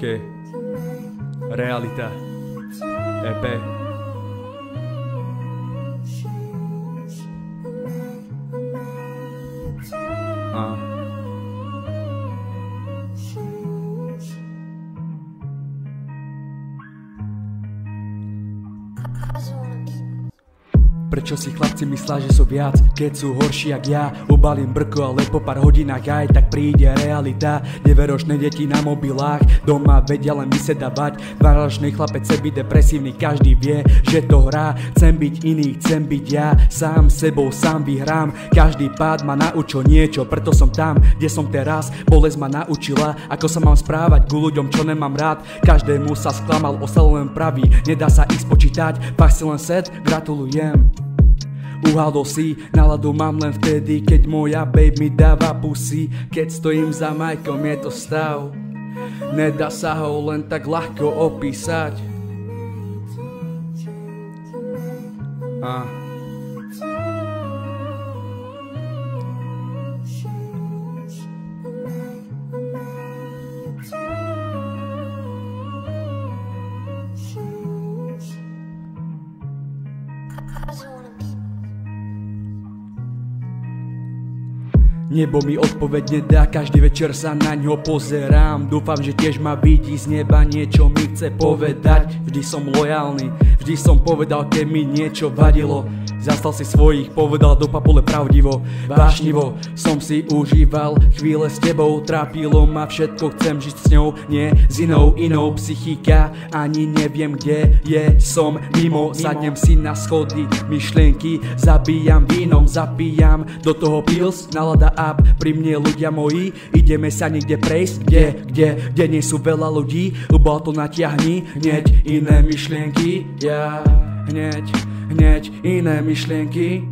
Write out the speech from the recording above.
OK. Realita. EP. Prečo si chlapci myslia, že sú viac, keď sú horší jak ja? Obalím brko, ale po pár hodinách aj tak príde realita. 9-ročné deti na mobilách, doma vedia len vysedávať. 12-ročný chlapec chce byť depresívny, každý vie, že to hrá. Chcem byť iný, chcem byť ja, sám sebou, sám vyhrám. Každý pád ma naučil niečo, preto som tam, kde som teraz. Bolesť ma naučila, ako sa mám správať ku ľuďom, čo nemám rád. Každému sa sklamal, ostal len pravý, nedá sa ich spočítať. Fakt si len set, gratulujem. Uhádol si, náladu mám len vtedy, keď moja babe mi dáva pusy. Keď stojím za majkom, je to stav, nedá sa ho len tak ľahko opísať. Nebo mi odpoveď nedá, každý večer sa na ňo pozerám. Dúfam, že tiež ma vidí z neba, niečo mi chce povedať. Vždy som lojálny, vždy som povedal, keď mi niečo vadilo. Zastal si svojich, povedal do papule pravdivo. Vášnivo som si užíval chvíle s tebou, trápilo ma všetko, chcem žiť s ňou, nie s inou psychika. Ani neviem kde je, som mimo, sadnem si na schody, myšlienky zabíjam vínom, zapíjam do toho pils, nalada up, pri mne ľudia moji, ideme sa niekde prejsť, kde nie sú veľa ľudí, ľubo to natiahni, hneď iné myšlienky, hneď iné myšlienky.